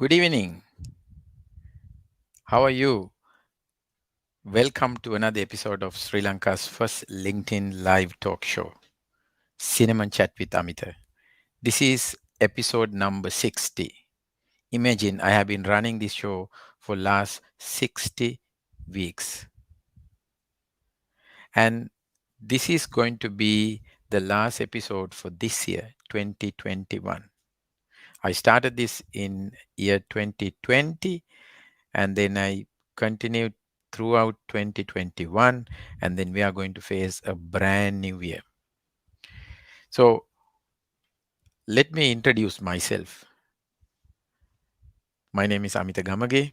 Good evening. How are you? Welcome to another episode of Sri Lanka's first LinkedIn live talk show, Cinema Chat with Amita. This is episode number 60. Imagine I have been running this show for last 60 weeks. And this is going to be the last episode for this year, 2021. I started this in year 2020 and then I continued throughout 2021, and then we are going to face a brand new year. So let me introduce myself. My name is Amita Gamage.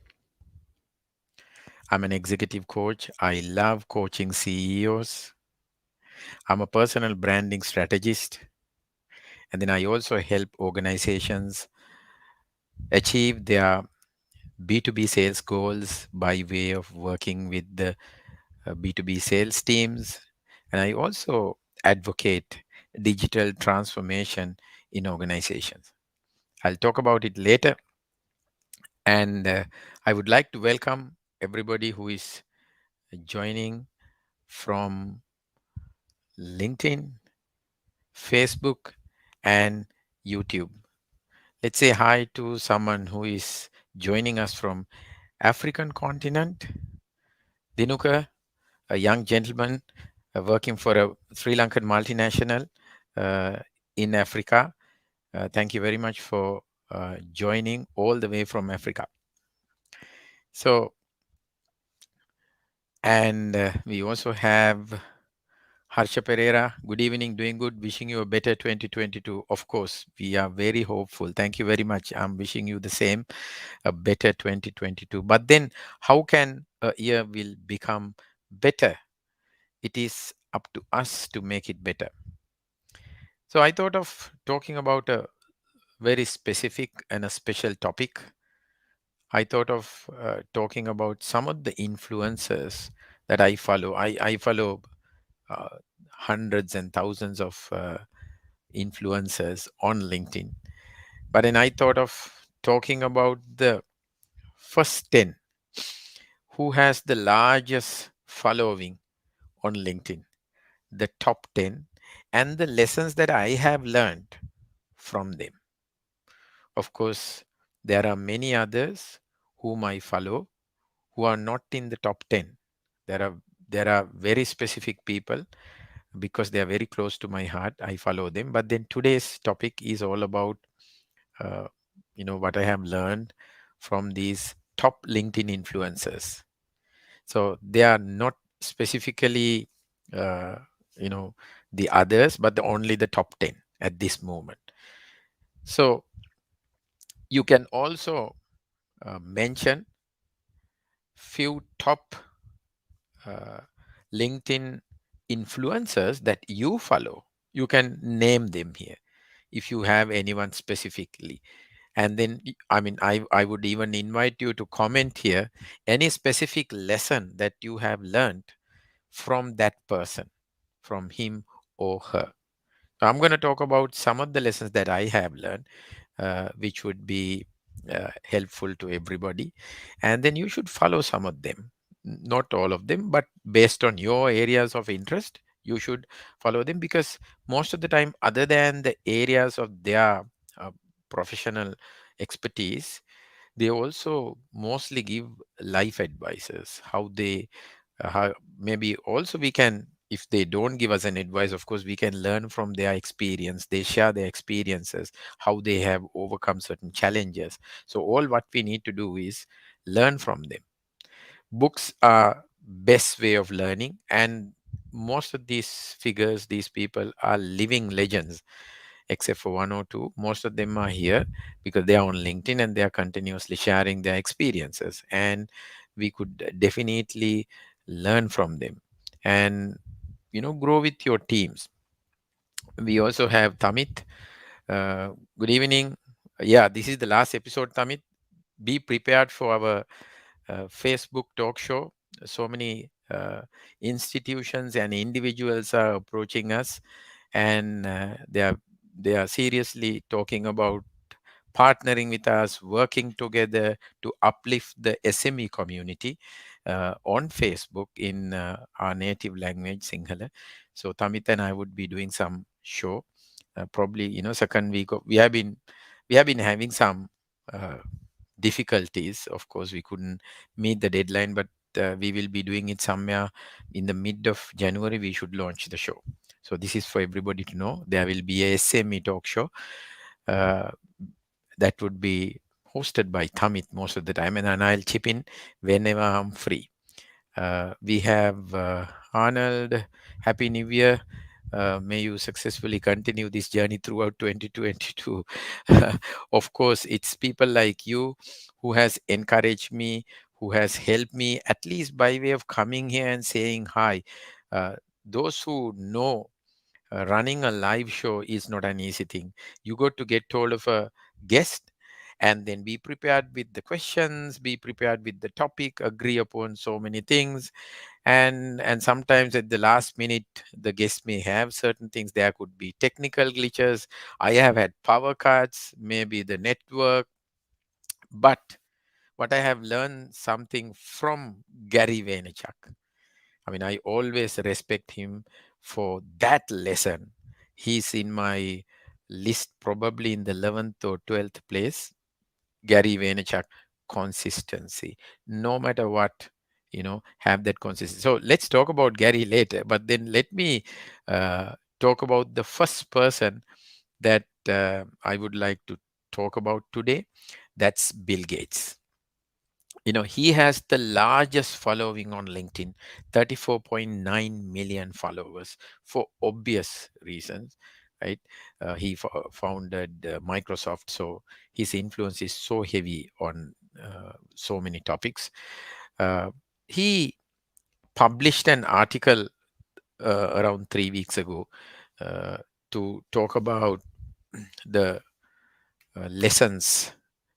I'm an executive coach. I love coaching CEOs. I'm a personal branding strategist, and then I also help organizations achieve their B2B sales goals by way of working with the B2B sales teams. And I also advocate digital transformation in organizations. I'll talk about it later. And I would like to welcome everybody who is joining from LinkedIn, Facebook, and YouTube. Let's say hi to someone who is joining us from African continent. Dinuka, a young gentleman working for a Sri Lankan multinational uh, in Africa. Thank you very much for joining all the way from Africa. So, and we also have Harsha Pereira. Good evening, doing good, wishing you a better 2022. Of course, we are very hopeful. Thank you very much. I'm wishing you the same, a better 2022. But then, how can a year will become better? It is up to us to make it better. So I thought of talking about a very specific and a special topic. I thought of talking about some of the influencers that I follow. I follow uh, hundreds and thousands of influencers on LinkedIn. But then I thought of talking about the first 10 who has the largest following on LinkedIn, the top 10, and the lessons that I have learned from them. Of course, there are many others whom I follow who are not in the top 10. There are there are very specific people because they are very close to my heart. I follow them. But then today's topic is all about uh, what I have learned from these top LinkedIn influencers. So they are not specifically uh, you know the others, but only the top 10 at this moment. So you can also mention few top uh, LinkedIn influencers that you follow. You can name them here if you have anyone specifically. And then, I would even invite you to comment here any specific lesson that you have learned from that person, from him or her. So I'm going to talk about some of the lessons that I have learned, which would be helpful to everybody. And then you should follow some of them, not all of them, but based on your areas of interest, you should follow them because most of the time, other than the areas of their uh, professional expertise, they also mostly give life advices, how they how maybe also we can, if they don't give us an advice, of course we can learn from their experience. They share their experiences, how they have overcome certain challenges. So all what we need to do is learn from them. Books are best way of learning, and most of these figures, these people are living legends. Except for one or two, most of them are here because they are on LinkedIn and they are continuously sharing their experiences, and we could definitely learn from them and grow with your teams. We also have Tamit. Good evening. Yeah, this is the last episode, Tamit. Be prepared for our Facebook talk show. So many institutions and individuals are approaching us, and they are seriously talking about partnering with us, working together to uplift the SME community on Facebook in our native language, Sinhala. So Tamit and I would be doing some show, probably second week of, we have been having some uh, difficulties. Of course, we couldn't meet the deadline, but we will be doing it somewhere in the mid of January. We should launch the show. So this is for everybody to know. There will be a SME talk show uh, that would be hosted by Tamit most of the time, and I'll chip in whenever I'm free. We have Arnold. Happy New Year. May you successfully continue this journey throughout 2022. Of course, it's people like you who has encouraged me, who has helped me, at least by way of coming here and saying hi. Uh, those who know running a live show is not an easy thing. You got to get hold of a guest and then be prepared with the questions, be prepared with the topic, agree upon so many things, and sometimes at the last minute the guest may have certain things. There could be technical glitches. I have had power cuts, maybe the network, but what I have learned something from Gary Vaynerchuk. I mean, I always respect him for that lesson. He's in my list, probably in the 11th or 12th place. Gary Vaynerchuk, consistency. No matter what, have that consistency. So let's talk about Gary later, but then let me talk about the first person that I would like to talk about today. That's Bill Gates. He has the largest following on LinkedIn, 34.9 million followers, for obvious reasons, right? He founded Microsoft, so his influence is so heavy on so many topics. Uh, he published an article around 3 weeks ago uh, to talk about the lessons,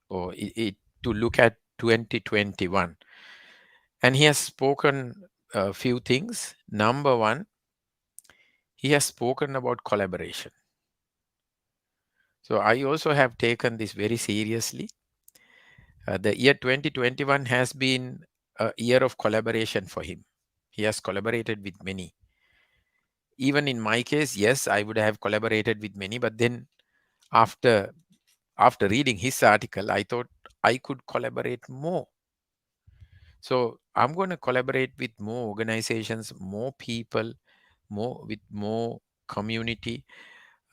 or to look at 2021. And he has spoken a few things. Number one, he has spoken about collaboration. So I also have taken this very seriously. The year 2021 has been a year of collaboration for him. He has collaborated with many. Even in my case, yes, I would have collaborated with many, but then after reading his article, I thought I could collaborate more. So I'm going to collaborate with more organizations, more people, more community,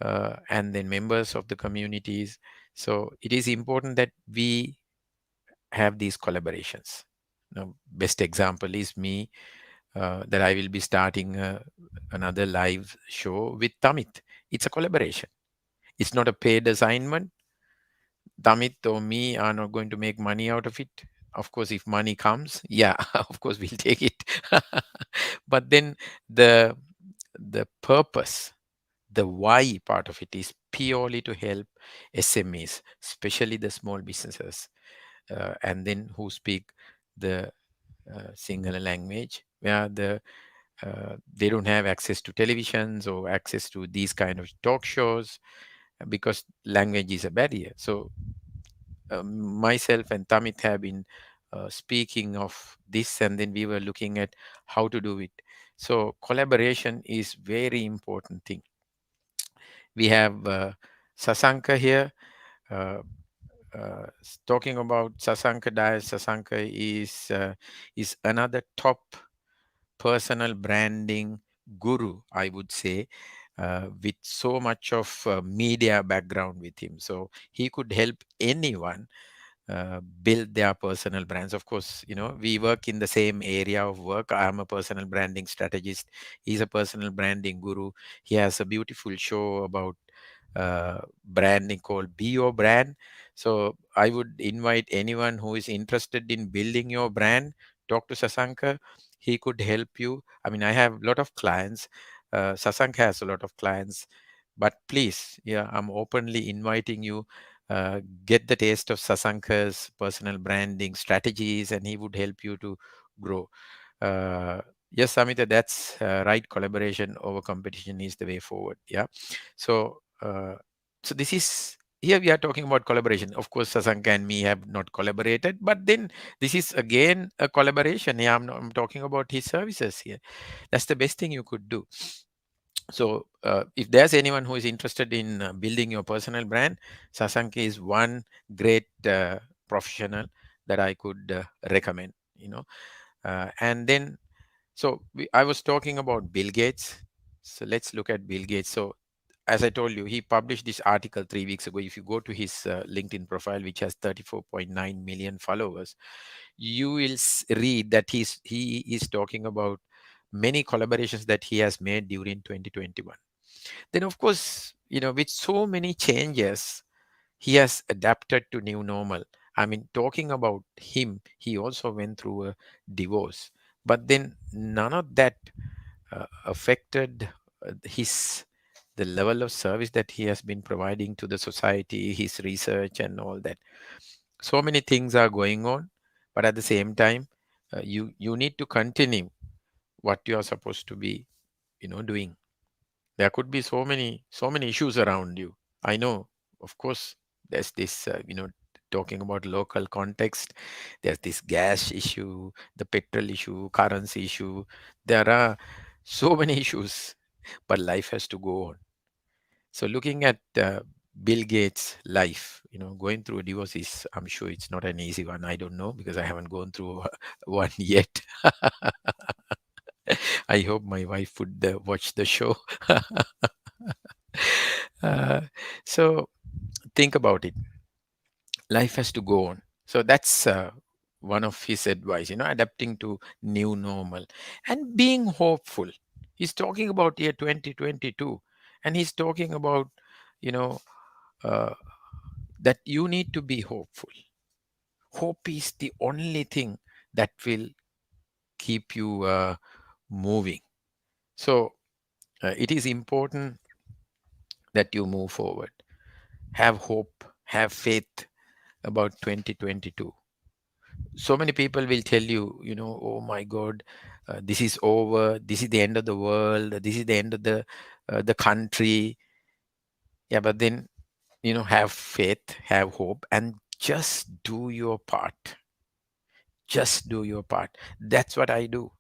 and then members of the communities. So it is important that we have these collaborations. Best example is me, that I will be starting another live show with Tamit. It's a collaboration. It's not a paid assignment. Tamit or me are not going to make money out of it. Of course, if money comes, yeah, of course we'll take it. But then the purpose, the why part of it is purely to help SMEs, especially the small businesses, and then who speak the Sinhala language, where they don't have access to televisions or access to these kind of talk shows, because language is a barrier. So myself and Tamit have been speaking of this, and then we were looking at how to do it. So collaboration is very important thing. We have Sasanka here. Uh, Talking about Sasanka Dias, Sasanka is another top personal branding guru, I would say, with so much of media background with him. So he could help anyone build their personal brands. Of course, we work in the same area of work. I'm a personal branding strategist. He's a personal branding guru. He has a beautiful show about branding called Be Your Brand. So I would invite anyone who is interested in building your brand, talk to Sasanka. He could help you. I mean, I have a lot of clients. Sasanka has a lot of clients. But please, yeah, I'm openly inviting you, get the taste of Sasanka's personal branding strategies, and he would help you to grow. Yes, Amita, that's right. Collaboration over competition is the way forward. Yeah. So, so this is here we are talking about collaboration. Of course, Sasanka and me have not collaborated, but then this is again a collaboration. Yeah, I'm talking about his services here. That's the best thing you could do. So, if there's anyone who is interested in building your personal brand, Sasanka is one great professional that I could recommend. And then I was talking about Bill Gates. So let's look at Bill Gates. So as I told you, he published this article 3 weeks ago. If you go to his LinkedIn profile, which has 34.9 million followers, you will read that he is talking about many collaborations that he has made during 2021. Then, of course, with so many changes, he has adapted to new normal. I mean, talking about him, he also went through a divorce, but then none of that affected his the level of service that he has been providing to the society, his research and all that. So many things are going on, but at the same time, you need to continue what you are supposed to be, doing. There could be so many issues around you. I know, of course, there's this, talking about local context. There's this gas issue, the petrol issue, currency issue. There are so many issues, but life has to go on. So looking at Bill Gates' life, going through a divorce is, I'm sure it's not an easy one. I don't know because I haven't gone through one yet. I hope my wife would watch the show. uh, so think about it. Life has to go on. So that's one of his advice, adapting to new normal and being hopeful. He's talking about year 2022, and he's talking about, you know, uh, that you need to be hopeful. Hope is the only thing that will keep you moving. So it is important that you move forward. Have hope, have faith about 2022. So many people will tell you, oh my God, this is over. This is the end of the world. This is the end of the country. Yeah, but then, have faith, have hope, and just do your part. Just do your part. That's what I do.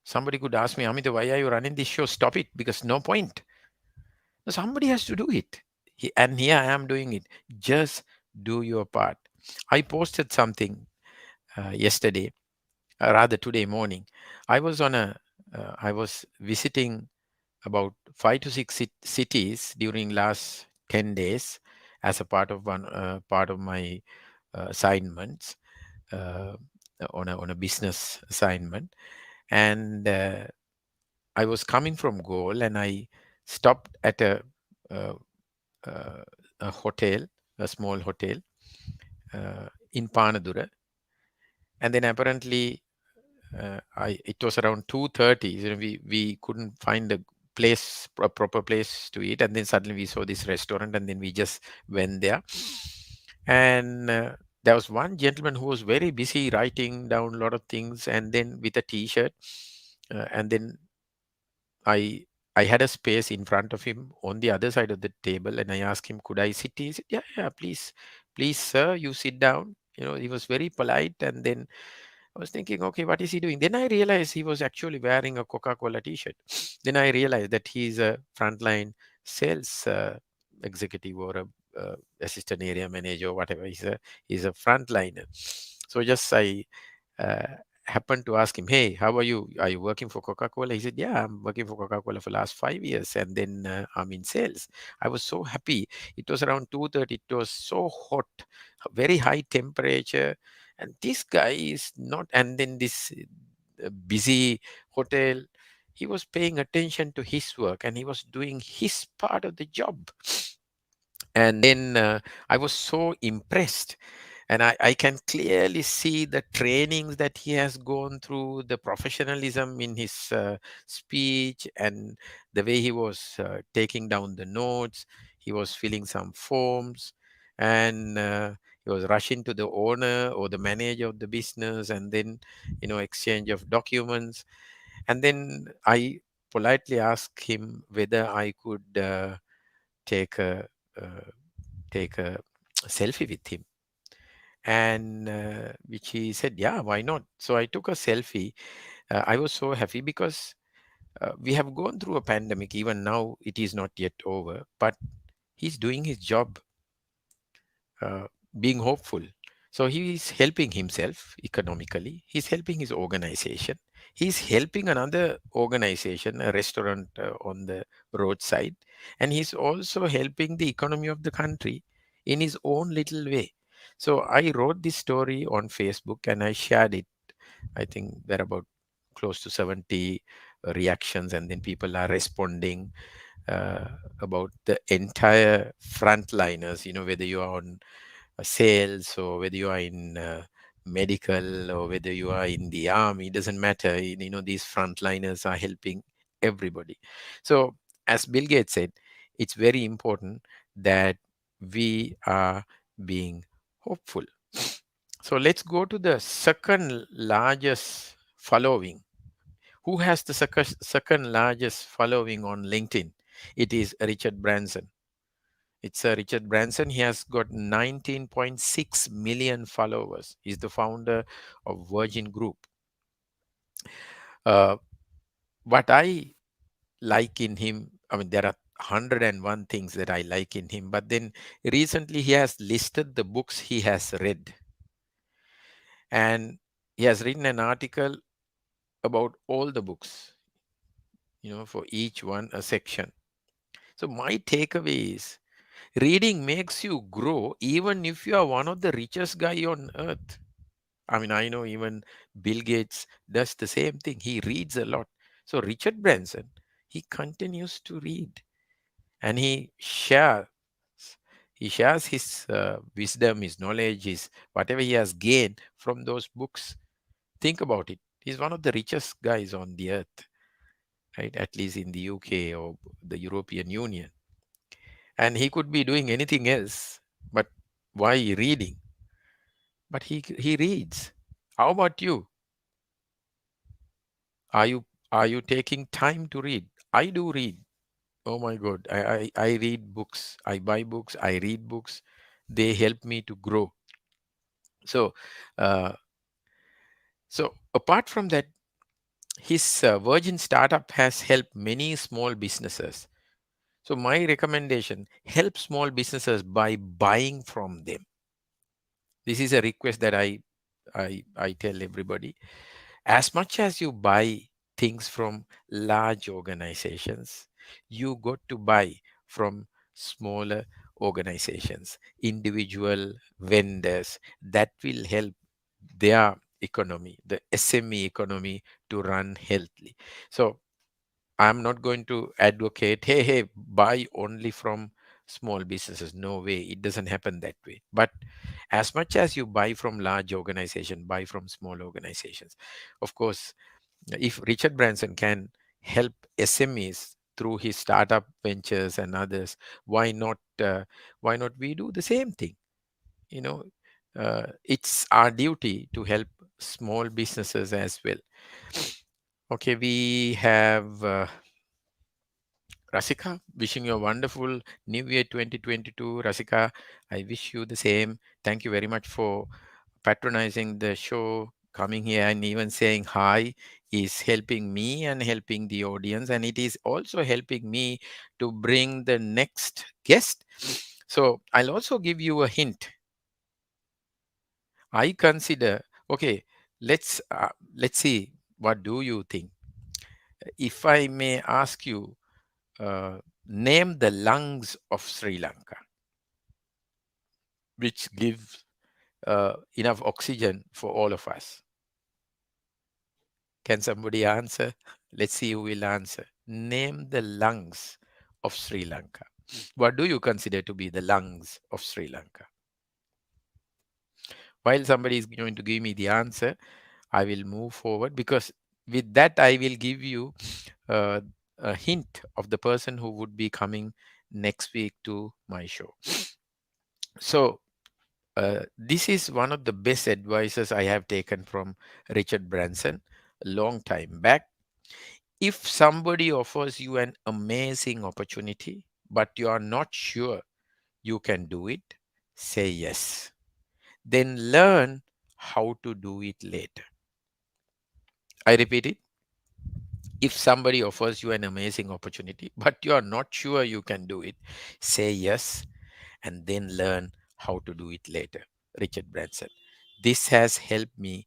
Somebody could ask me, Amita, why are you running this show? Stop it, because no point. No, somebody has to do it. And here I am doing it. Just do your part. I posted something yesterday, rather today morning. I was visiting about 5 to 6 cities during last 10 days as a part of my assignments, uh, on a business assignment. And I was coming from Goal, and I stopped at uh, uh, a hotel, a small hotel in Panadura. And then apparently, it was around 2:30. We couldn't find a proper place to eat, and then suddenly we saw this restaurant, and then we just went there. And there was one gentleman who was very busy writing down a lot of things, and then with a T-shirt, and then I I had a space in front of him on the other side of the table, and I asked him, "Could I sit?" He said, "Yeah, yeah, please, sir, you sit down." He was very polite, and then I was thinking, okay, what is he doing? Then I realized he was actually wearing a Coca-Cola T-shirt. Then I realized that he's a frontline sales executive or a assistant area manager or whatever. He's a frontliner. So just I uh, happened to ask him, "Hey, how are you? Are you working for Coca-Cola?" He said, "Yeah, I'm working for Coca-Cola for last 5 years, and then I'm in sales." I was so happy. It was around 2:30. It was so hot, very high temperature, and this guy is not. And then this busy hotel. He was paying attention to his work, and he was doing his part of the job. And then I was so impressed, and I can clearly see the trainings that he has gone through, the professionalism in his speech, and the way he was taking down the notes. He was filling some forms, and he was rushing to the owner or the manager of the business, and then exchange of documents. And then I politely asked him whether I could take uh, a selfie with him. And which he said, yeah, why not? So I took a selfie. I was so happy because we have gone through a pandemic. Even now, it is not yet over, but he's doing his job, uh, being hopeful. So he is helping himself economically. He's helping his organization. He's helping another organization, a restaurant on the roadside. And he's also helping the economy of the country in his own little way. So I wrote this story on Facebook and I shared it. I think there are about close to 70 reactions, and then people are responding uh, about the entire frontliners, whether you are on sales or whether you are in medical or whether you are in the army, it doesn't matter. These frontliners are helping everybody. So as Bill Gates said, it's very important that we are being hopeful. So let's go to the second largest following. Who has the second largest following on LinkedIn? It is Richard Branson. It's Richard Branson. He has got 19.6 million followers. He's the founder of Virgin Group. Uh, what I like in him, I mean, there are 101 things that I like in him, but then recently he has listed the books he has read. And he has written an article about all the books, for each one a section. So my takeaway is reading makes you grow even if you are one of the richest guy on earth. I mean, I know even Bill Gates does the same thing. He reads a lot. So Richard Branson, he continues to read and he shares his wisdom, his knowledge, his whatever he has gained from those books. Think about it. He's one of the richest guys on the earth, right? At least in the UK or the European Union. And he could be doing anything else, but why reading? But he reads. How about you? Are you taking time to read? I do read. Oh my God. I read books. I buy books. I read books. They help me to grow. So uh, so apart from that, his Virgin startup has helped many small businesses. So my recommendation, help small businesses by buying from them. This is a request that I tell everybody. As much as you buy things from large organizations, you got to buy from smaller organizations, individual vendors that will help their economy, the SME economy, to run healthily. So I'm not going to advocate, hey, buy only from small businesses. No way. It doesn't happen that way. But as much as you buy from large organizations, buy from small organizations. Of course, if Richard Branson can help SMEs through his startup ventures and others, why not? Why not we do the same thing? You know, it's our duty to help small businesses as well. Okay, we have Rasika, wishing you a wonderful New Year 2022. Rasika, I wish you the same. Thank you very much for patronizing the show, coming here and even saying hi is helping me and helping the audience. And it is also helping me to bring the next guest. So I'll also give you a hint. I consider, okay, let's see, what do you think? If I may ask you, name the lungs of Sri Lanka, which gives enough oxygen for all of us. Can somebody answer? Let's see who will answer. Name the lungs of Sri Lanka. What do you consider to be the lungs of Sri Lanka? While somebody is going to give me the answer, I will move forward, because with that, I will give you uh, a hint of the person who would be coming next week to my show. So, this is one of the best advices I have taken from Richard Branson a long time back. If somebody offers you an amazing opportunity, but you are not sure you can do it, say yes. Then learn how to do it later. I repeat it. If somebody offers you an amazing opportunity, but you are not sure you can do it, say yes and then learn how to do it later. Richard Branson. This has helped me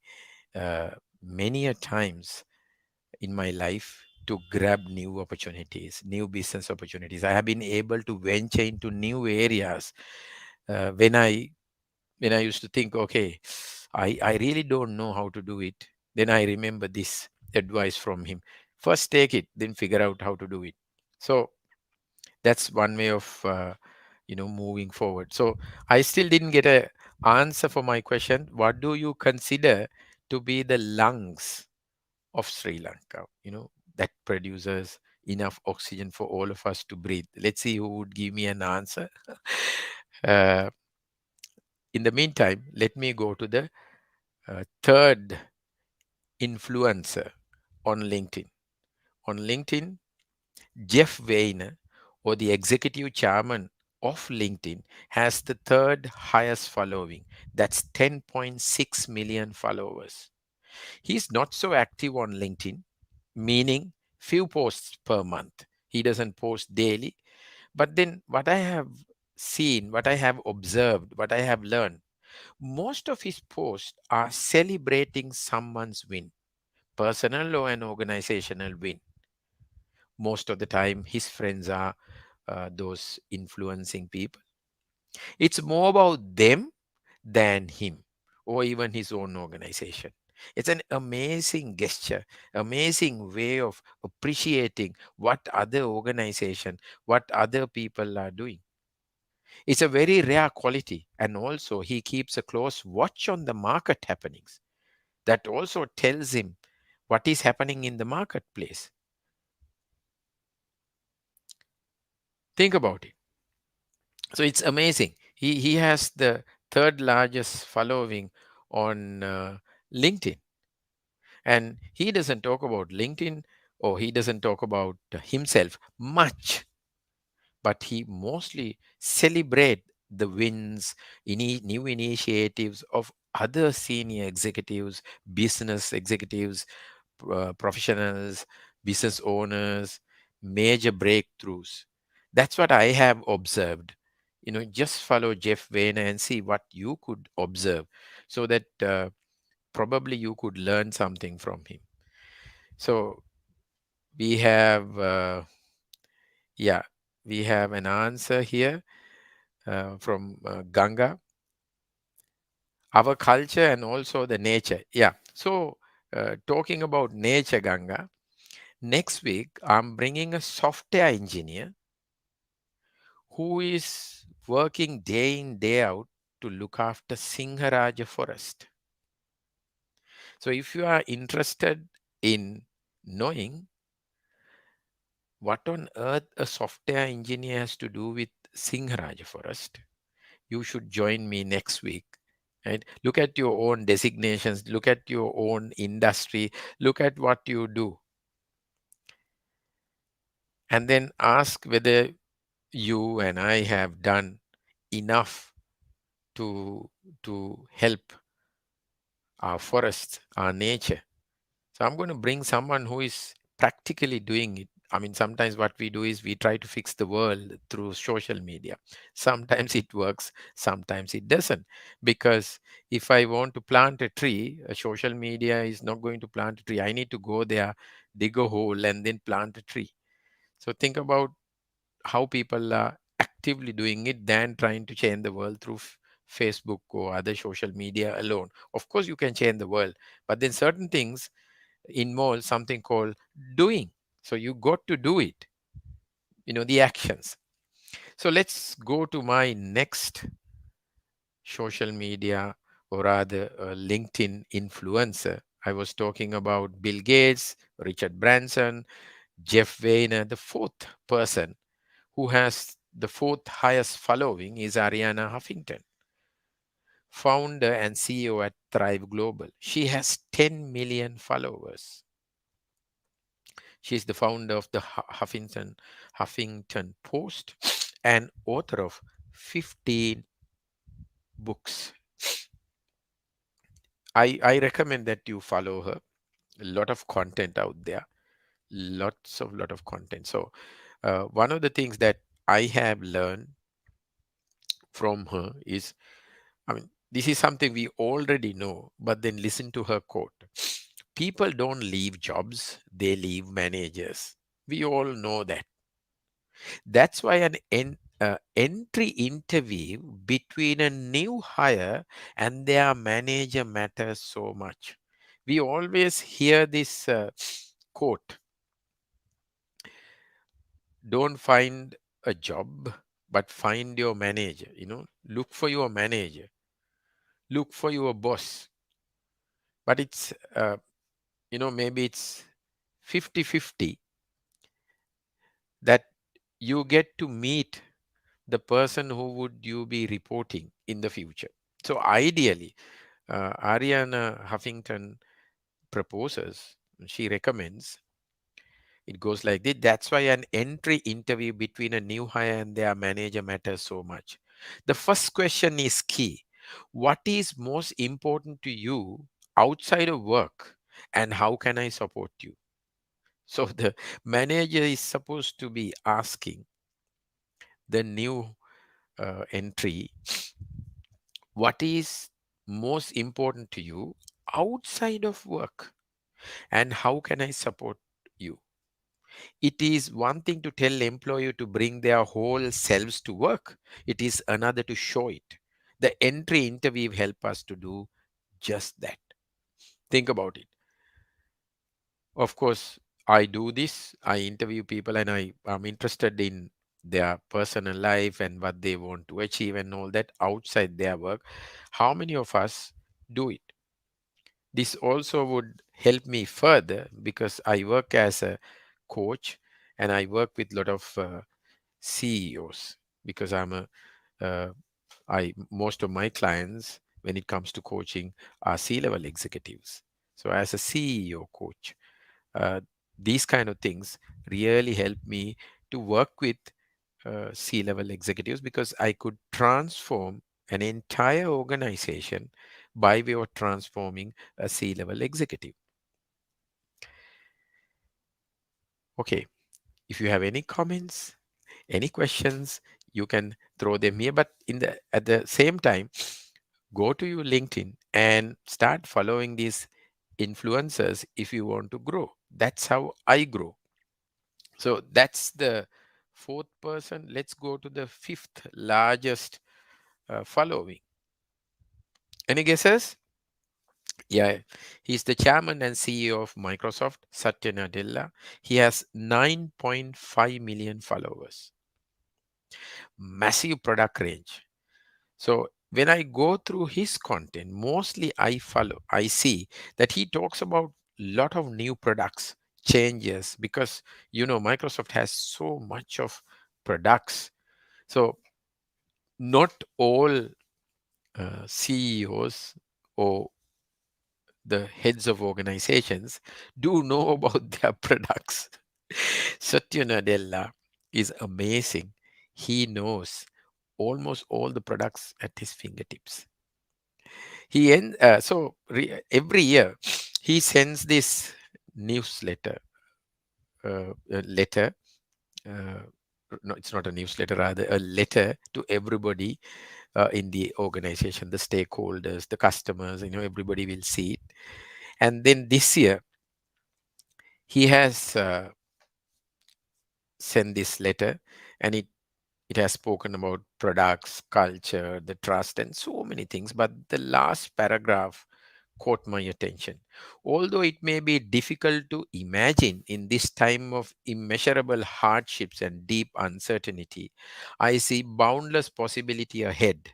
uh, many a times in my life to grab new opportunities, new business opportunities. I have been able to venture into new areas when I used to think, okay, I really don't know how to do it. Then I remember this advice from him. First take it, then figure out how to do it. So that's one way of moving forward. So I still didn't get a answer for my question. What do you consider to be the lungs of Sri Lanka, that produces enough oxygen for all of us to breathe? Let's see who would give me an answer. uh, in the meantime, let me go to the third influencer on LinkedIn. On LinkedIn, Jeff Weiner, or the executive chairman of LinkedIn, has the third highest following. That's 10.6 million followers. He's not so active on LinkedIn, meaning few posts per month. He doesn't post daily. But then what I have seen, what I have observed, what I have learned, most of his posts are celebrating someone's win, personal or an organizational win. Most of the time, his friends are those influencing people. It's more about them than him or even his own organization. It's an amazing gesture, amazing way of appreciating what other organization, what other people are doing. It's a very rare quality. And also, he keeps a close watch on the market happenings. That also tells him what is happening in the marketplace. Think about it. So it's amazing. He has the third largest following on LinkedIn, and he doesn't talk about LinkedIn, or he doesn't talk about himself much, but he mostly celebrate the wins, new initiatives of other senior executives, business executives, professionals, business owners, major breakthroughs. That's what I have observed. Just follow Jeff Weiner and see what you could observe, so that probably you could learn something from him. So we have, yeah, we have an answer here from Ganga. Our culture and also the nature. Yeah. So talking about nature, Ganga, next week I'm bringing a software engineer who is working day in, day out to look after Singharaja forest. So if you are interested in knowing what on earth a software engineer has to do with Singharaja forest, you should join me next week. Right? Look at your own designations, look at your own industry, look at what you do, and then ask whether you and I have done enough to help our forests, our nature. So I'm going to bring someone who is practically doing it. I mean, sometimes what we do is we try to fix the world through social media. Sometimes it works, sometimes it doesn't. Because if I want to plant a tree, social media is not going to plant a tree. I need to go there, dig a hole, and then plant a tree. So think about how people are actively doing it than trying to change the world through Facebook or other social media alone. Of course, you can change the world, but then certain things involve something called doing. So you got to do it, the actions. So let's go to my next social media, or rather a LinkedIn influencer. I was talking about Bill Gates, Richard Branson, Jeff Weiner. The fourth person who has the fourth highest following is Ariana Huffington, founder and CEO at Thrive Global. She has 10 million followers. She's the founder of the Huffington Post and author of 15 books. I recommend that you follow her. A lot of content out there, lot of content. So one of the things that I have learned from her is, I mean, this is something we already know, but then listen to her quote. People don't leave jobs, they leave managers. We all know that. That's why entry interview between a new hire and their manager matters so much. We always hear this quote, don't find a job, but find your manager. Look for your manager, look for your boss. But it's, maybe it's 50-50 that you get to meet the person who would you be reporting in the future. So ideally, Ariana Huffington proposes, she recommends, it goes like this. That's why an entry interview between a new hire and their manager matters so much. The first question is key. What is most important to you outside of work, and how can I support you? So the manager is supposed to be asking the new entry, what is most important to you outside of work, and how can I support you? It is one thing to tell employee to bring their whole selves to work. It is another to show it. The entry interview help us to do just that. Think about it. Of course, I do this. I interview people and I am interested in their personal life and what they want to achieve and all that outside their work. How many of us do it? This also would help me further because I work as a coach and I work with a lot of CEOs because most of my clients when it comes to coaching are C-level executives. So as a CEO coach, uh, these kind of things really help me to work with C-level executives because I could transform an entire organization by way of transforming a C-level executive. Okay, if you have any comments, any questions, you can throw them here. But at the same time, go to your LinkedIn and start following these influencers if you want to grow. That's how I grow. So that's the fourth person. Let's go to the fifth largest following. Any guesses? Yeah, he's the chairman and CEO of Microsoft, Satya Nadella. He has 9.5 million followers. Massive product range. So when I go through his content, mostly I see that he talks about a lot of new products, changes, because Microsoft has so much of products. So not all CEOs or the heads of organizations do know about their products. Satya Nadella is amazing. He knows almost all the products at his fingertips. Every year he sends this newsletter, letter. Uh, no, it's not a newsletter, rather a letter to everybody in the organization, the stakeholders, the customers. Everybody will see it. And then this year he has sent this letter, and it has spoken about products, culture, the trust, and so many things. But the last paragraph caught my attention. Although it may be difficult to imagine in this time of immeasurable hardships and deep uncertainty, I see boundless possibility ahead.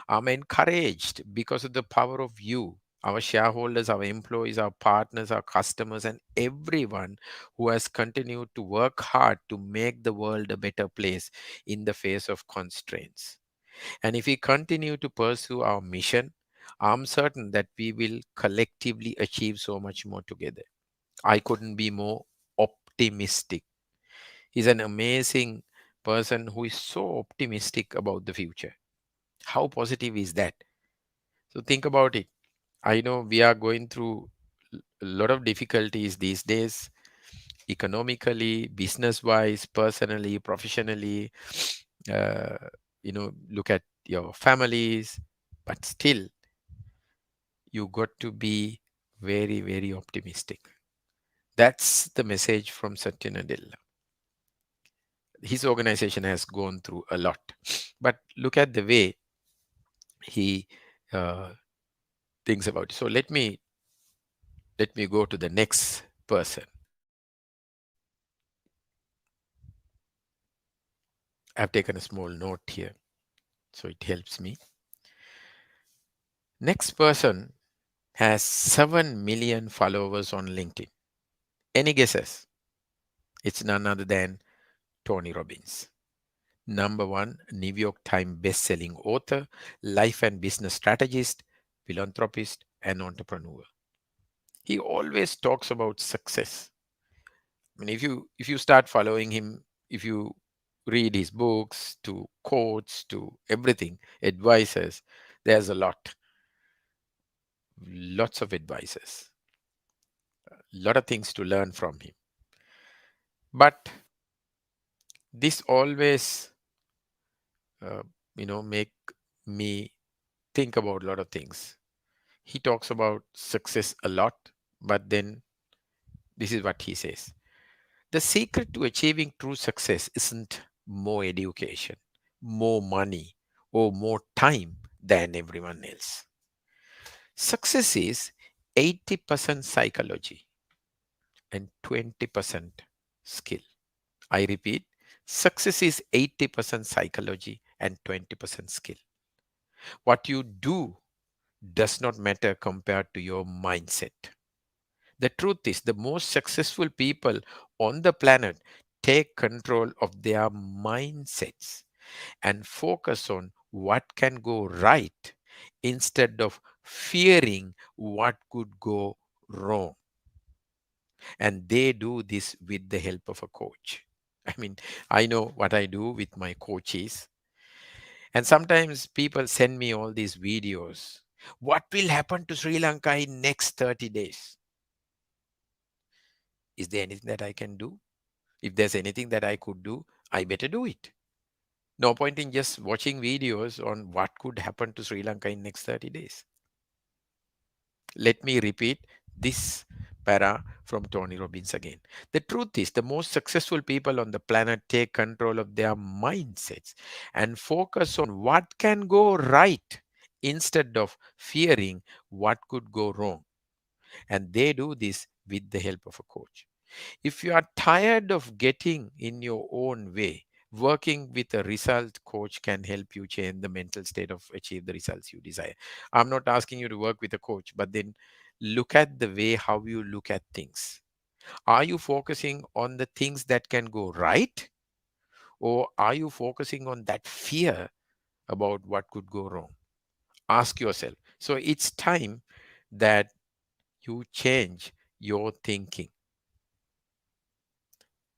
I'm encouraged because of the power of you, our shareholders, our employees, our partners, our customers, and everyone who has continued to work hard to make the world a better place in the face of constraints. And if we continue to pursue our mission, I'm certain that we will collectively achieve so much more together. I couldn't be more optimistic. He's an amazing person who is so optimistic about the future. How positive is that? So think about it. I know we are going through a lot of difficulties these days, economically, business wise, personally, professionally. Uh, look at your families, but still, you got to be very, very optimistic. That's the message from Satya Nadella. His organization has gone through a lot, but look at the way he uh, thinks about it. So let me go to the next person. I've taken a small note here, so it helps me. Next person has 7 million followers on LinkedIn. Any guesses? It's none other than Tony Robbins. Number one, New York Times best-selling author, life and business strategist, philanthropist, and entrepreneur. He always talks about success. I mean, if you start following him, if you read his books, to quotes, to everything, advices, there's a lots of advices, lot of things to learn from him. But this always, uh, make me think about a lot of things. He talks about success a lot, but then this is what he says. The secret to achieving true success isn't more education, more money, or more time than everyone else. Success is 80% psychology and 20% skill. I repeat, success is 80% psychology and 20% skill. What you do does not matter compared to your mindset. The truth is, the most successful people on the planet take control of their mindsets and focus on what can go right instead of fearing what could go wrong. And they do this with the help of a coach. I mean, I know what I do with my coaches. And sometimes people send me all these videos. What will happen to Sri Lanka in next 30 days? Is there anything that I can do? If there's anything that I could do, I better do it. No point in just watching videos on what could happen to Sri Lanka in next 30 days. Let me repeat this para from Tony Robbins again. The truth is, the most successful people on the planet take control of their mindsets and focus on what can go right instead of fearing what could go wrong. And they do this with the help of a coach. If you are tired of getting in your own way, working with a result coach can help you change the mental state of achieve the results you desire. I'm not asking you to work with a coach, but then look at the way how you look at things. Are you focusing on the things that can go right? Or are you focusing on that fear about what could go wrong? Ask yourself. So it's time that you change your thinking.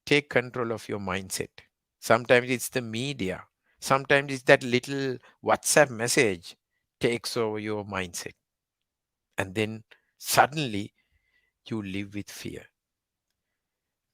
Take control of your mindset. Sometimes it's the media. Sometimes it's that little WhatsApp message takes over your mindset. And then suddenly you live with fear.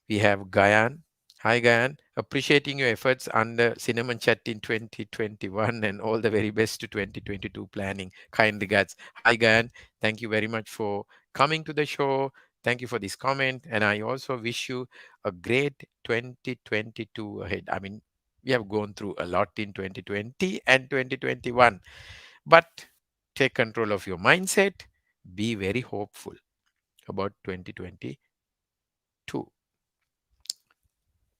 We have Gayan. Hi, Gayan. Appreciating your efforts under Cinnamon Chat in 2021 and all the very best to 2022 planning. Kind regards. Hi, Gayan. Thank you very much for coming to the show. Thank you for this comment. And I also wish you a great 2022 ahead. I mean, we have gone through a lot in 2020 and 2021, but take control of your mindset. Be very hopeful about 2022.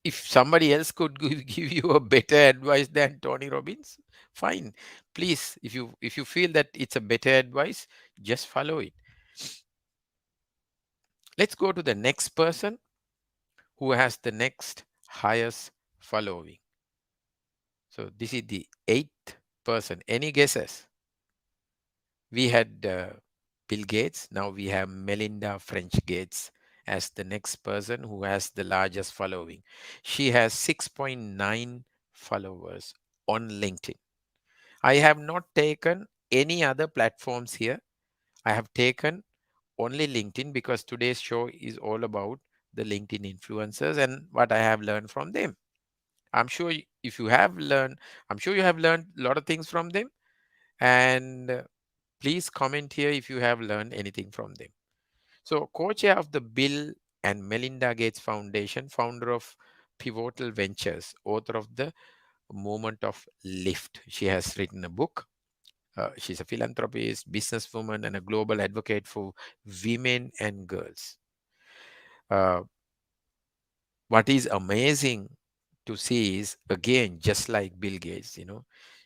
If somebody else could give you a better advice than Tony Robbins, fine. Please, if you feel that it's a better advice, just follow it. Let's go to the next person who has the next highest following. So this is the 8th person. Any guesses? We had Bill Gates. Now we have Melinda French Gates. as the next person who has the largest following. She has 6.9 followers on LinkedIn. I have not taken any other platforms here. I have taken only LinkedIn because today's show is all about the LinkedIn influencers and what I have learned from them. I'm sure if you have learned, I'm sure you have learned a lot of things from them. And please comment here if you have learned anything from them. So, co-chair of the Bill and Melinda Gates Foundation, founder of Pivotal Ventures, author of the Movement of Lift. She has written a book. She's a philanthropist, businesswoman, and a global advocate for women and girls. Uh, what is amazing to see is, again, just like Bill Gates,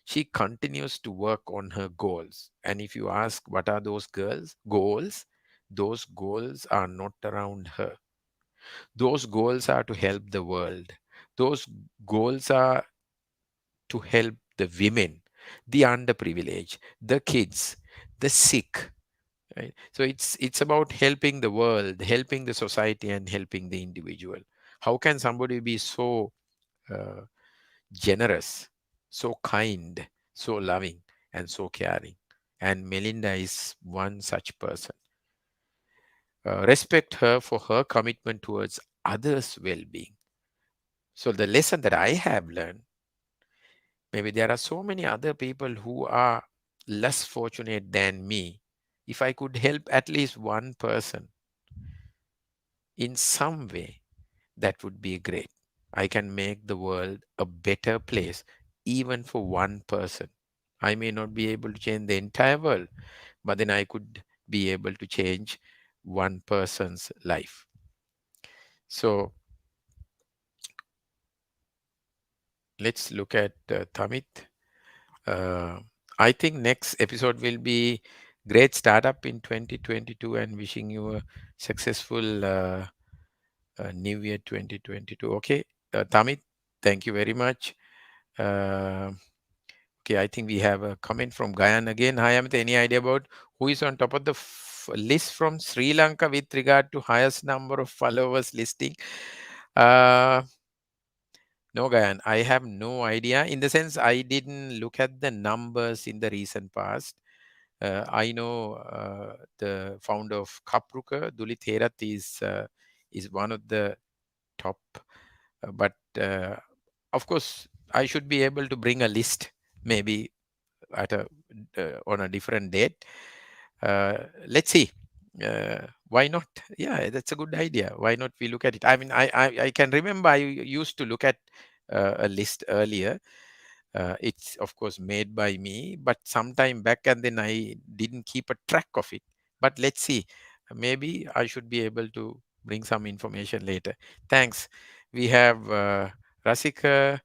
she continues to work on her goals. And if you ask what are those goals, those goals are not around her. Those goals are to help the world. Those goals are to help the women, the underprivileged, the kids, the sick. Right? So it's about helping the world, helping the society, and helping the individual. How can somebody be so uh, generous, so kind, so loving, and so caring? And Melinda is one such person. Respect her for her commitment towards others' well-being. So the lesson that I have learned, maybe there are so many other people who are less fortunate than me. If I could help at least one person in some way, that would be great. I can make the world a better place, even for one person. I may not be able to change the entire world, but then I could be able to change one person's life. So let's look at Tamit. Uh, I think next episode will be great startup in 2022 and wishing you a successful New Year 2022. Okay, Tamit, thank you very much. Uh, okay, I think we have a comment from Gayan again. Hi, Amit, any idea about who is on top of the list from Sri Lanka with regard to highest number of followers listing? Uh, no, Gayan, I have no idea. In the sense, I didn't look at the numbers in the recent past. I know the founder of Kapruka, Dulit Herath, is one of the top. But of course, I should be able to bring a list maybe at a on a different date. Let's see. Why not? Yeah, that's a good idea. Why not we look at it? I mean, I can remember I used to look at a list earlier. It's of course made by me, but sometime back, and then I didn't keep a track of it. But let's see. Maybe I should be able to bring some information later. Thanks. We have Rasika.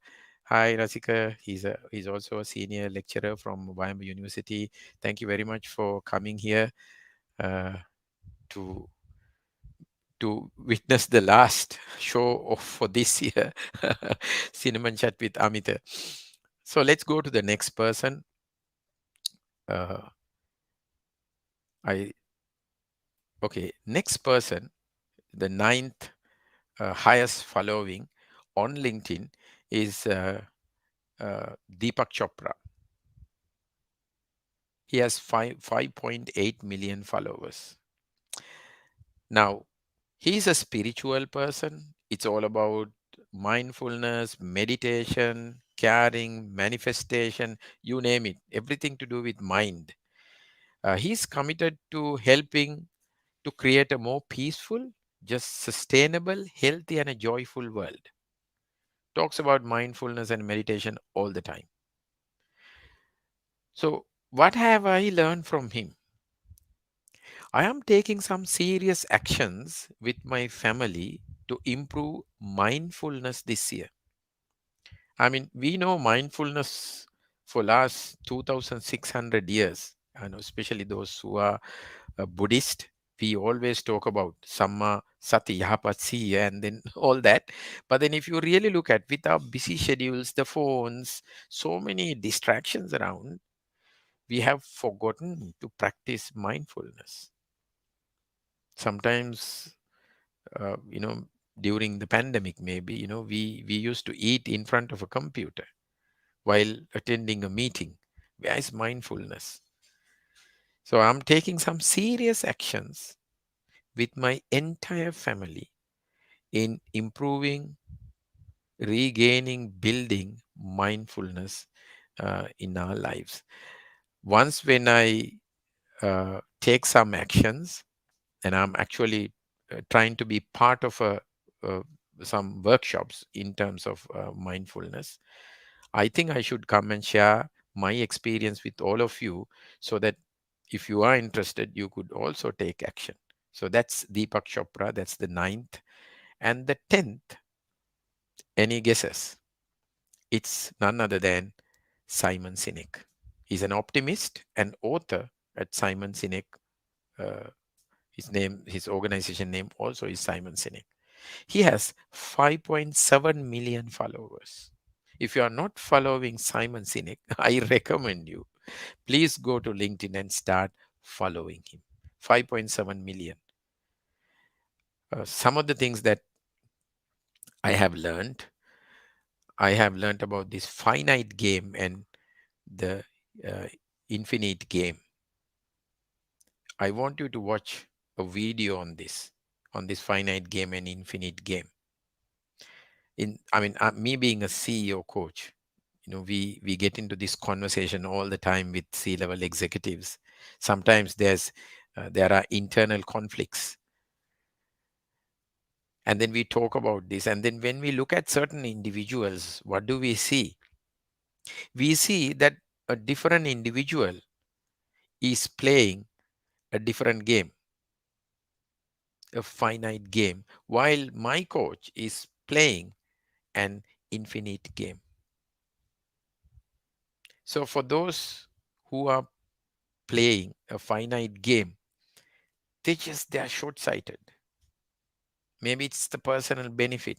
Hi, Rasika. He's also a senior lecturer from Weiner University. Thank you very much for coming here uh, to witness the last show for this year, Cinnamon Chat with Amita. So let's go to the next person. Uh, I okay. Next person, the ninth highest following on LinkedIn is Deepak Chopra. He has 5.8 million followers. Now, he's a spiritual person. It's all about mindfulness, meditation, caring, manifestation, you name it, everything to do with mind. He's committed to helping to create a more peaceful, just sustainable, healthy, and a joyful world. Talks about mindfulness and meditation all the time. So, what have I learned from him? I am taking some serious actions with my family to improve mindfulness this year. I mean, we know mindfulness for last 2600 years, and especially those who are Buddhist, we always talk about Samma Sati, Yahapat Siya, and then all that. But then if you really look at with our busy schedules, the phones, so many distractions around, we have forgotten to practice mindfulness. Sometimes during the pandemic, maybe, we used to eat in front of a computer while attending a meeting. Where is mindfulness? So I'm taking some serious actions with my entire family in improving, regaining, building mindfulness in our lives. Once when I take some actions, and I'm actually trying to be part of uh, some workshops in terms of mindfulness, I think I should come and share my experience with all of you, so that if you are interested, you could also take action. So that's Deepak Chopra. That's the ninth. And the 10th, any guesses? It's none other than Simon Sinek. He's an optimist and author at Simon Sinek. Uh, his organization name also is Simon Sinek. He has 5.7 million followers. If you are not following Simon Sinek, I recommend you, please go to LinkedIn and start following him. 5.7 million. Some of the things that I have learned, I have learned about this finite game and the uh, infinite game. I want you to watch a video on this finite game and infinite game. Me being a CEO coach, we get into this conversation all the time with C-level executives. Sometimes there are internal conflicts, and then we talk about this. And then when we look at certain individuals, what do we see? We see that a different individual is playing a different game, a finite game, while my coach is playing an infinite game. So for those who are playing a finite game, they are short-sighted. Maybe it's the personal benefit.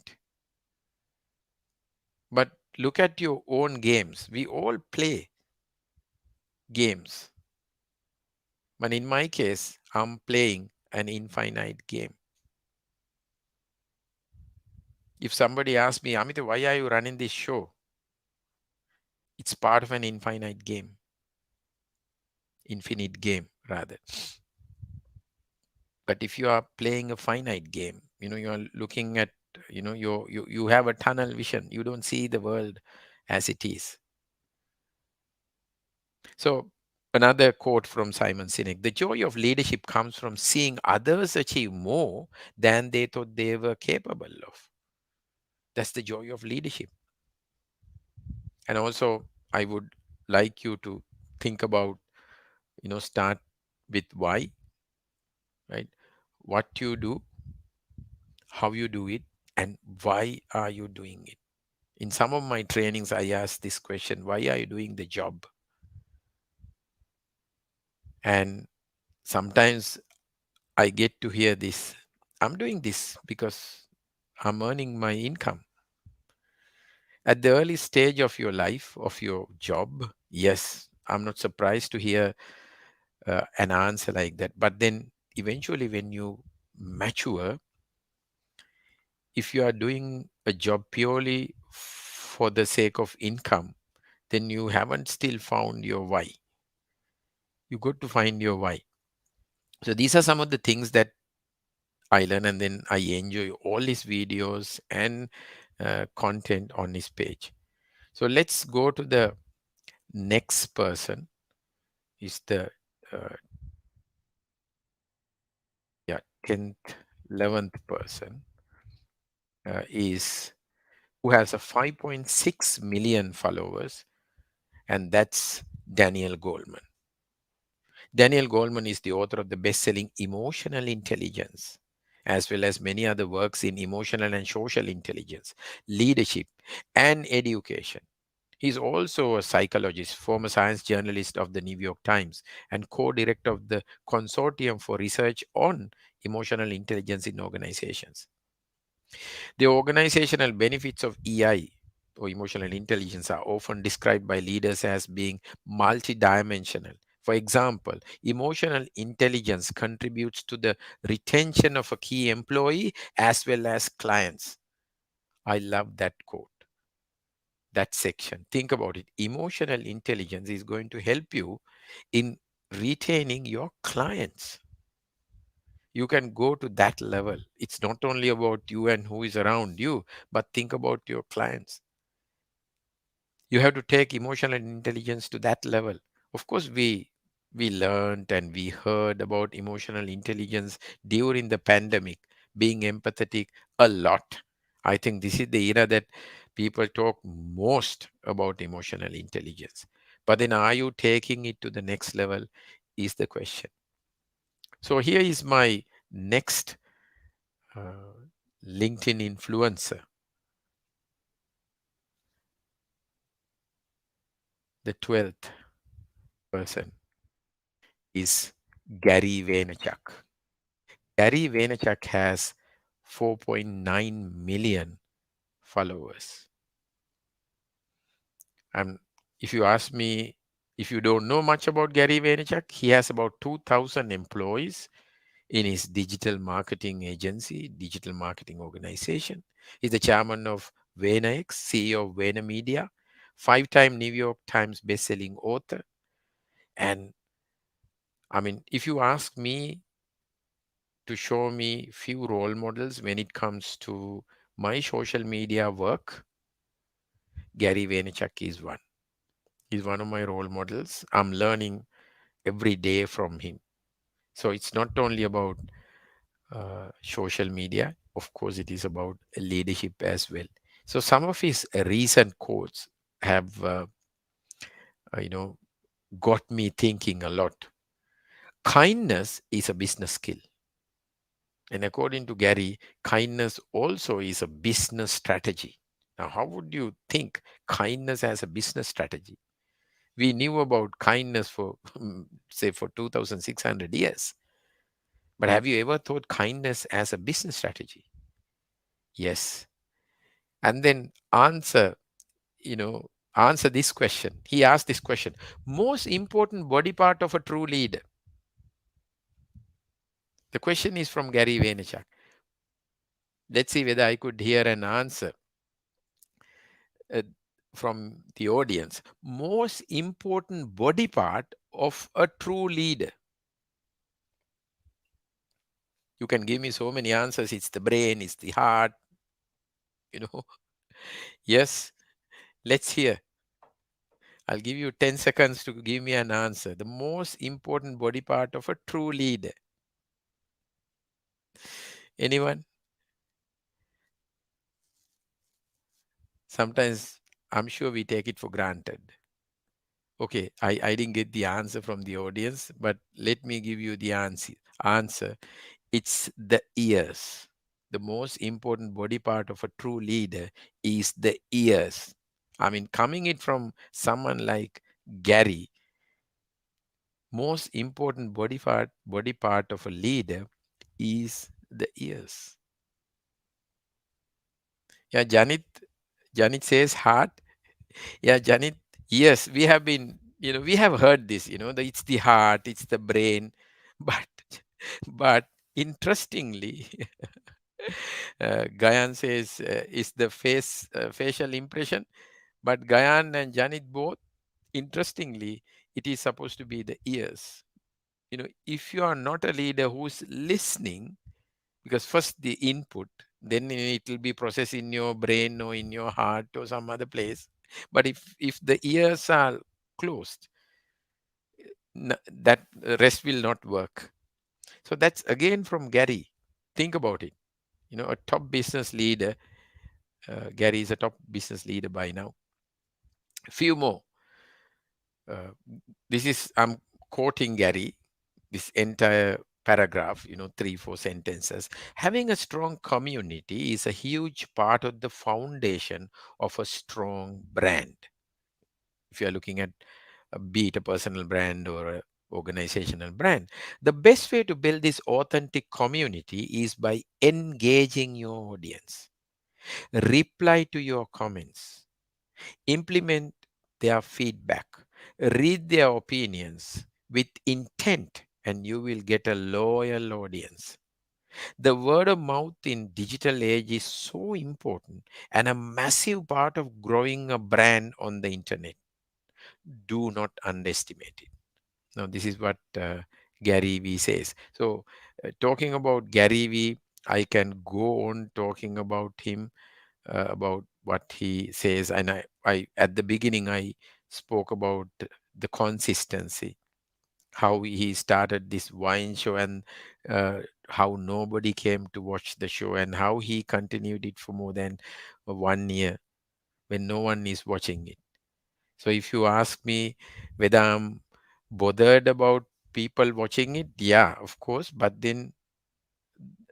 But look at your own games. We all play games. But in my case, I'm playing an infinite game. If somebody asks me, Amita, why are you running this show? It's part of an infinite game. Infinite game, rather. But if you are playing a finite game, you are looking at, you have a tunnel vision. You don't see the world as it is. So another quote from Simon Sinek: the joy of leadership comes from seeing others achieve more than they thought they were capable of. That's the joy of leadership. And also, I would like you to think about, start with why, right? What you do, how you do it, and why are you doing it? In some of my trainings, I ask this question: why are you doing the job? And sometimes I get to hear this: I'm doing this because I'm earning my income. At the early stage of your life, of your job, yes, I'm not surprised to hear an answer like that. But then eventually, when you mature, if you are doing a job purely for the sake of income, then you haven't still found your why. You got to find your why. So these are some of the things that I learn, and then I enjoy all his videos and content on his page. So let's go to the next person. Is the uh, yeah 10th, 11th person is who has a 5.6 million followers, and that's Daniel Goldman. Daniel Goldman is the author of the best-selling Emotional Intelligence, as well as many other works in emotional and social intelligence, leadership, and education. He's also a psychologist, former science journalist of the New York Times, and co-director of the Consortium for Research on Emotional Intelligence in Organizations. The organizational benefits of EI, or emotional intelligence, are often described by leaders as being multidimensional, For example, emotional intelligence contributes to the retention of a key employee as well as clients. I love that quote, that section. Think about it. Emotional intelligence is going to help you in retaining your clients. You can go to that level. It's not only about you and who is around you, but think about your clients. You have to take emotional intelligence to that level. Of course, we learned and we heard about emotional intelligence during the pandemic, being empathetic a lot. I think this is the era that people talk most about emotional intelligence. But then, are you taking it to the next level? Is the question. So here is my next uh, LinkedIn influencer, the 12th person is Gary Vaynerchuk. Gary Vaynerchuk has 4.9 million followers. And if you ask me, if you don't know much about Gary Vaynerchuk, he has about 2,000 employees in his digital marketing agency, digital marketing organization. He's the chairman of Weiner, CEO of Weiner Media, five-time New York Times bestselling author. And I mean, if you ask me to show me few role models when it comes to my social media work, Gary Vaynerchuk is one. He's one of my role models. I'm learning every day from him. So it's not only about social media. Of course, it is about leadership as well. So some of his recent quotes have, you know, got me thinking a lot. Kindness is a business skill. And according to Gary, kindness also is a business strategy. Now, how would you think kindness as a business strategy? We knew about kindness for, say, for 2,600 years. But have you ever thought kindness as a business strategy? Yes. And then answer this question. He asked this question: most important body part of a true leader. The question is from Gary Vaynerchuk. Let's see whether I could hear an answer uh, from the audience. Most important body part of a true leader. You can give me so many answers. It's the brain, it's the heart, you know. Yes, let's hear. I'll give you 10 seconds to give me an answer. The most important body part of a true leader. Anyone? Sometimes I'm sure we take it for granted. Okay, I didn't get the answer from the audience, but let me give you the answer. It's the ears. The most important body part of a true leader is the ears. I mean, coming it from someone like Gary, most important body part of a leader is the ears. Yeah, Janet says heart. Yeah, Janet. Yes, we have heard this. It's the heart, it's the brain, but but interestingly, Gayan says it's the facial impression, but Gayan and Janet both, interestingly, it is supposed to be the ears. If you are not a leader who's listening, because first the input, then it will be processed in your brain or in your heart or some other place. But if the ears are closed, that rest will not work. So that's again from Gary. Think about it. A top business leader. Gary is a top business leader by now. A few more. Uh, I'm quoting Gary, this entire paragraph, 3, 4 sentences. Having a strong community is a huge part of the foundation of a strong brand. If you're looking at be it a personal brand or a organizational brand, the best way to build this authentic community is by engaging your audience. Reply to your comments, implement their feedback, read their opinions, with intent, and you will get a loyal audience. The word of mouth in digital age is so important and a massive part of growing a brand on the internet. Do not underestimate it. Now, this is what Gary Vee says. So, talking about Gary Vee, I can go on talking about him, about what he says. And I at the beginning, I spoke about the consistency, how he started this wine show, and how nobody came to watch the show, and how he continued it for more than 1 year when no one is watching it. So if you ask me whether I'm bothered about people watching it, yeah, of course. But then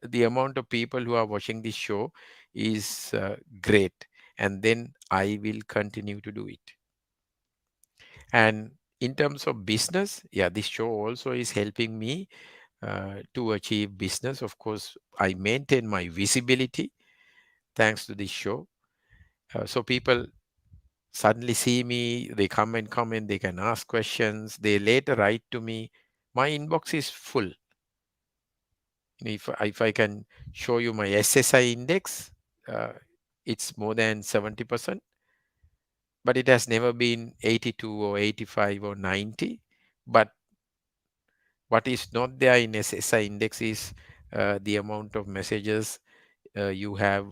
the amount of people who are watching this show is great. And then I will continue to do it. And in terms of business, yeah, this show also is helping me to achieve business. Of course, I maintain my visibility thanks to this show. So people suddenly see me, they come and comment, they can ask questions, they later write to me. My inbox is full. If I can show you my SSI index, uh, it's more than 70%, but it has never been 82 or 85 or 90. But what is not there in SSI index is the amount of messages you have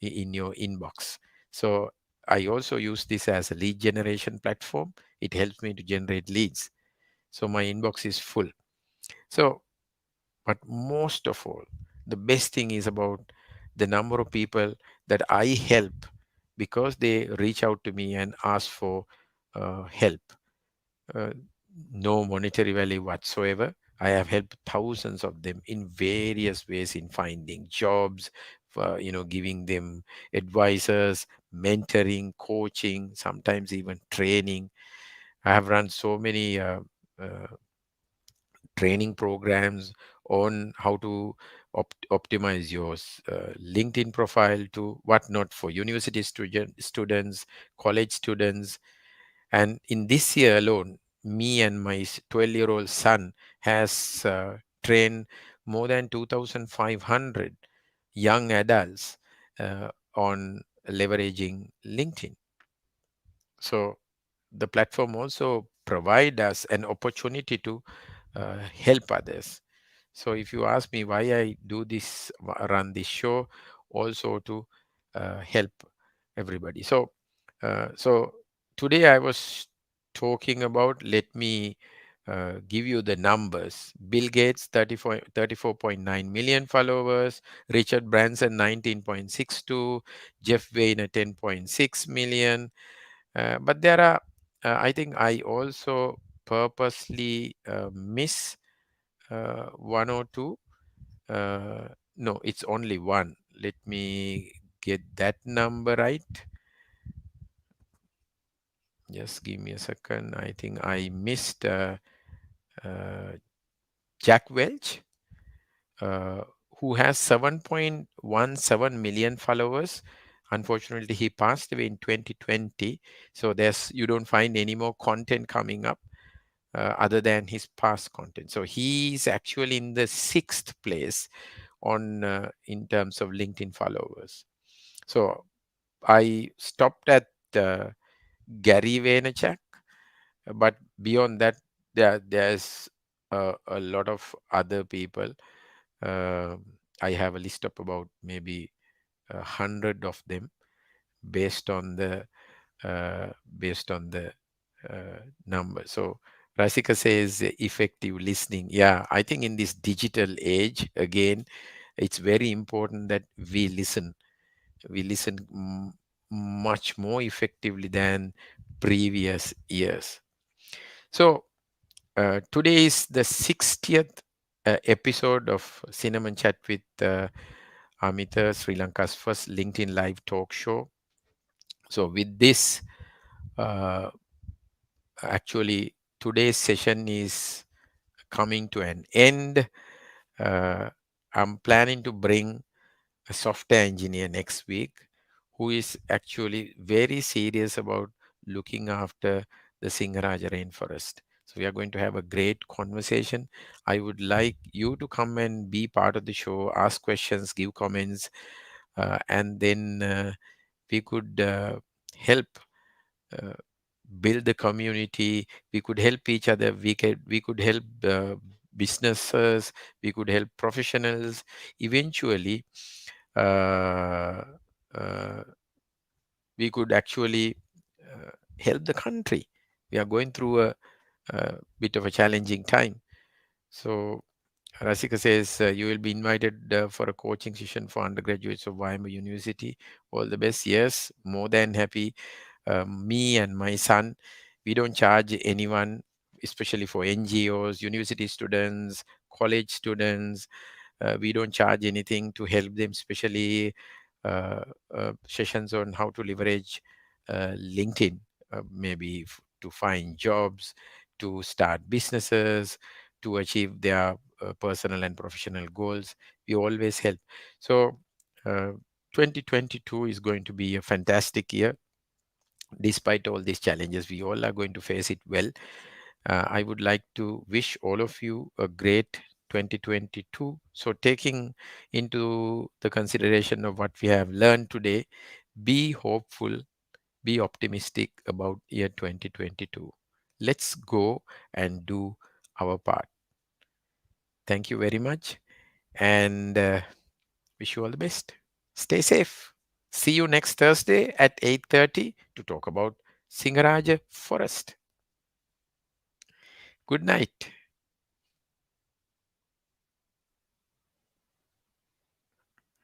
in your inbox. So I also use this as a lead generation platform. It helps me to generate leads. So my inbox is full. So, but most of all, the best thing is about the number of people that I help because they reach out to me and ask for help. uh, no monetary value whatsoever. I have helped thousands of them in various ways in finding jobs, for, giving them advisors, mentoring, coaching, sometimes even training. I have run so many uh, training programs on how to optimize your LinkedIn profile to whatnot for university students, college students. And in this year alone, me and my 12-year-old son has trained more than 2,500 young adults on leveraging LinkedIn. So the platform also provide us an opportunity to help others. So if you ask me why I do this, run this show, also to help everybody. So today I was talking about, let me give you the numbers. Bill Gates, 34.9 million followers. Richard Branson, 19.62. Jeff Weiner, 10.6 million. But there are, I think I also purposely miss one or two. No, it's only one. Let me get that number right. Just give me a second. I think I missed uh, Jack Welch, uh, who has 7.17 million followers. Unfortunately, he passed away in 2020. So you don't find any more content coming up other than his past content. So he's actually in the sixth place on in terms of LinkedIn followers. So I stopped at Gary Vaynerchuk, but beyond that, there's a lot of other people. Uh, I have a list of about maybe 100 of them based on the based on the number. So Rasika says effective listening. Yeah, I think in this digital age, again, it's very important that we listen. We listen much more effectively than previous years. So today is the 60th episode of Cinnamon Chat with Amita, Sri Lanka's first LinkedIn live talk show. So with this, uh, actually, today's session is coming to an end. Uh, I'm planning to bring a software engineer next week who is actually very serious about looking after the Singaraja rainforest. So we are going to have a great conversation. I would like you to come and be part of the show, ask questions, give comments, and then we could help uh, build the community. We could help each other. We could help businesses. We could help professionals. Eventually, uh, uh, we could actually help the country. We are going through a bit of a challenging time. So Rasika says you will be invited for a coaching session for undergraduates of Weimar University. All the best. Yes, more than happy. Me and my son, we don't charge anyone, especially for NGOs, university students, college students. We don't charge anything to help them, especially sessions on how to leverage LinkedIn, maybe to find jobs, to start businesses, to achieve their personal and professional goals. We always help. So, uh, 2022 is going to be a fantastic year. Despite all these challenges, we all are going to face it well. I would like to wish all of you a great 2022. So, taking into the consideration of what we have learned today, be hopeful, be optimistic about year 2022. Let's go and do our part. Thank you very much, and wish you all the best. Stay safe. See you next Thursday at 8:30 to talk about Singaraja Forest. Good night.